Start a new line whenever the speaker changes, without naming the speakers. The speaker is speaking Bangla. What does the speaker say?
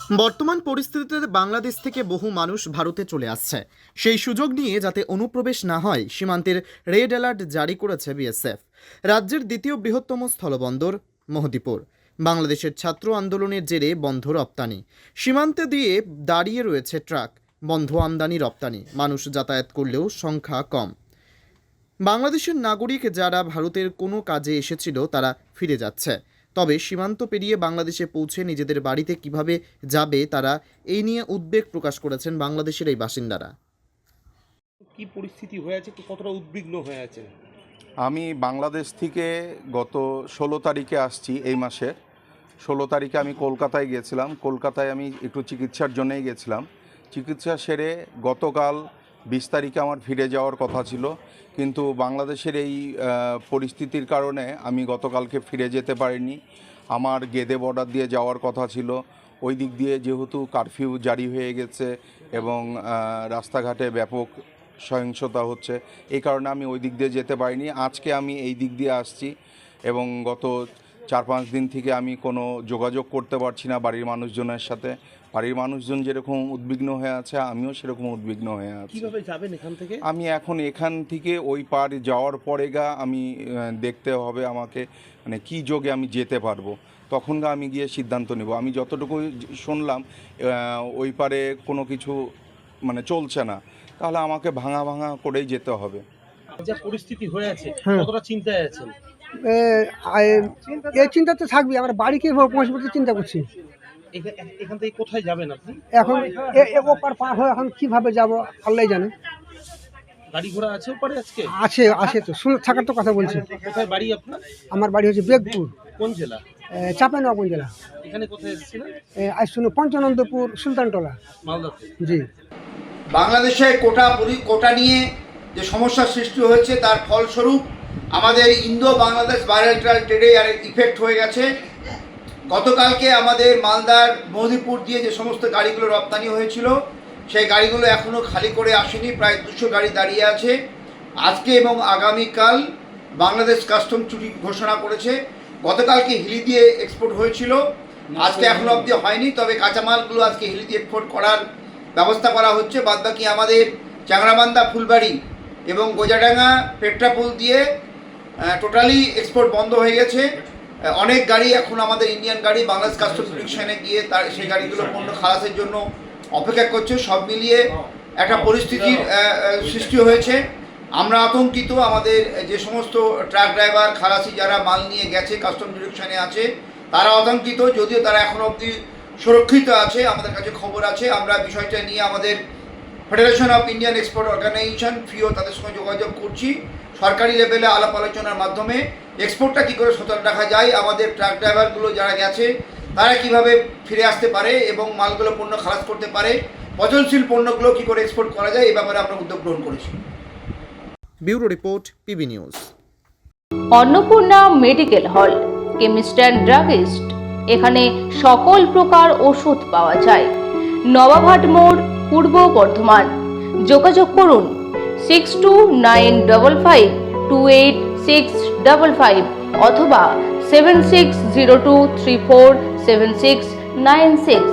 বর্তমান পরিস্থিতিতে বাংলাদেশ থেকে বহু মানুষ ভারতে চলে আসছে। সেই সুযোগ নিয়ে যাতে অনুপ্রবেশ না হয় সীমান্তের রেড অ্যালার্ট জারি করেছে বিএসএফ। রাজ্যের দ্বিতীয় বৃহত্তম স্থলবন্দর মহদীপুর। বাংলাদেশের ছাত্র আন্দোলনের জেরে বন্ধ রপ্তানি, সীমান্তে দিয়ে দাঁড়িয়ে রয়েছে ট্রাক, বন্ধ আমদানি রপ্তানি, মানুষ যাতায়াত করলেও সংখ্যা কম। বাংলাদেশের নাগরিক যারা ভারতের কোনো কাজে এসেছিল তারা ফিরে যাচ্ছে, তবে সীমান্ত পেরিয়ে বাংলাদেশে পৌঁছে নিজেদের বাড়িতে কিভাবে যাবে তারা এই নিয়ে উদ্বেগ প্রকাশ করেছেন বাংলাদেশের এই বাসিন্দারা।
কি পরিস্থিতি হয়েছে, কতটা উদ্বিগ্ন হয়ে আছে?
আমি বাংলাদেশ থেকে গত 16 তারিখে আসছি। এই মাসের 16 তারিখে আমি কলকাতায় গিয়েছিলাম। কলকাতায় আমি একটু চিকিৎসার জন্যই গেছিলাম। চিকিৎসা সেরে গতকাল 20 তারিখে আমার ফিরে যাওয়ার কথা ছিল, কিন্তু বাংলাদেশের এই পরিস্থিতির কারণে আমি গতকালকে ফিরে যেতে পারিনি। আমার গেদে বর্ডার দিয়ে যাওয়ার কথা ছিল। ওই দিক দিয়ে যেহেতু কারফিউ জারি হয়ে গেছে এবং রাস্তাঘাটে ব্যাপক সহিংসতা হচ্ছে, এই কারণে আমি ওই দিক দিয়ে যেতে পারিনি। আজকে আমি এই দিক দিয়ে আসছি এবং গত 4-5 দিন থেকে আমি কোনো যোগাযোগ করতে পারছি না বাড়ির মানুষজনের সাথে। বাড়ির মানুষজন যেরকম উদ্বিগ্ন হয়ে আছে, আমিও সেরকম উদ্বিগ্ন হয়ে আছি।
কিভাবে যাবেন এখান থেকে?
আমি এখন এখান থেকে ওই পার যাওয়ার পরে আমি দেখতে হবে আমাকে, মানে কী যোগে আমি যেতে পারবো, তখন আমি গিয়ে সিদ্ধান্ত নেব। আমি যতটুকু শুনলাম ওই পারে কোনো কিছু মানে চলছে না, তাহলে আমাকে ভাঙা ভাঙা করেই যেতে হবে।
যা পরিস্থিতি হয়ে আছে, কতটা চিন্তায় আছেন?
এই চিন্তা তো থাকবে। আমরা বাড়ি কিভাবে পৌঁছবো চিন্তা করছি।
এখান থেকে কোথায় যাবেন আপনি?
এখন ওপার পার হয়ে এখন কিভাবে যাব আল্লাহ জানে।
গাড়ি ঘোড়া আছে ওপারে আজকে?
আছে তো, শুনে থাকার তো কথা বলছি।
কোথায় বাড়ি আপনার?
আমার বাড়ি হচ্ছে বেগপুর,
কোন জেলা?
চাঁপাইনবাবগঞ্জ জেলা।
এখানে কোথায় এসেছিলেন?
আজ শুনে পঞ্চানন্দপুর, সুলতানটোলা।
মালদাতে?
জি।
বাংলাদেশে কোটা নিয়ে যে সমস্যার সৃষ্টি হয়েছে তার ফলস্বরূপ আমাদের ইন্দো বাংলাদেশ বাইলেটারাল ট্রেডে আর ইফেক্ট হয়ে গেছে। গতকালকে আমাদের মালদার মহদীপুর দিয়ে যে সমস্ত গাড়িগুলো রপ্তানি হয়েছিল সেই গাড়িগুলো এখনও খালি করে আসেনি, প্রায় 200 গাড়ি দাঁড়িয়ে আছে। আজকে এবং আগামীকাল বাংলাদেশ কাস্টম ছুটি ঘোষণা করেছে। গতকালকে হিলি দিয়ে এক্সপোর্ট হয়েছিল, আজকে এখনও অবধি হয়নি, তবে কাঁচামালগুলো আজকে হিলি দিয়ে এক্সপোর্ট করার ব্যবস্থা করা হচ্ছে। বাদবাকি আমাদের চ্যাংরাবান্ধা, ফুলবাড়ি এবং গোজাডাঙ্গা পেট্রাপুল দিয়ে টোটালি এক্সপোর্ট বন্ধ হয়ে গেছে। অনেক গাড়ি এখন আমাদের ইন্ডিয়ান গাড়ি বাংলাদেশ কাস্টম জুডিকশনে গিয়ে সেই গাড়িগুলো পণ্য খালাসের জন্য অপেক্ষা করছে। সব মিলিয়ে একটা পরিস্থিতির সৃষ্টি হয়েছে। আমরা আতঙ্কিত। আমাদের যে সমস্ত ট্রাক ড্রাইভার, খালাসি যারা মাল নিয়ে গেছে কাস্টম জুডিকশনে আছে, তারা আতঙ্কিত, যদিও তারা এখনও অবধি সুরক্ষিত আছে। আমাদের কাছে খবর আছে। আমরা বিষয়টা নিয়ে আমাদের federation of Indian export organisation FIEO তাদের সঙ্গে যোগাযোগ করছি। সরকারি লেভেলে আলাপ আলোচনার মাধ্যমে এক্সপোর্টটা কী করে সচল রাখা যায়, আমাদের ট্রাক ড্রাইভারগুলো যারা গেছে তারা কিভাবে ফিরে আসতে পারে এবং মালগুলো পণ্য খালাস করতে পারে, পচনশীল পণ্যগুলো কী করে এক্সপোর্ট করা যায়, এই ব্যাপারে আমরা উদ্যোগ গ্রহণ করেছি।
Bureau report, PB news.
Annapurna medical hall, chemist and druggist. এখানে সকল প্রকার ওষুধ পাওয়া যায়। নবাবহাট মোড়, পূর্ব বর্ধমান। যোগাযোগ করুন 6295528655 অথবা 7602347696।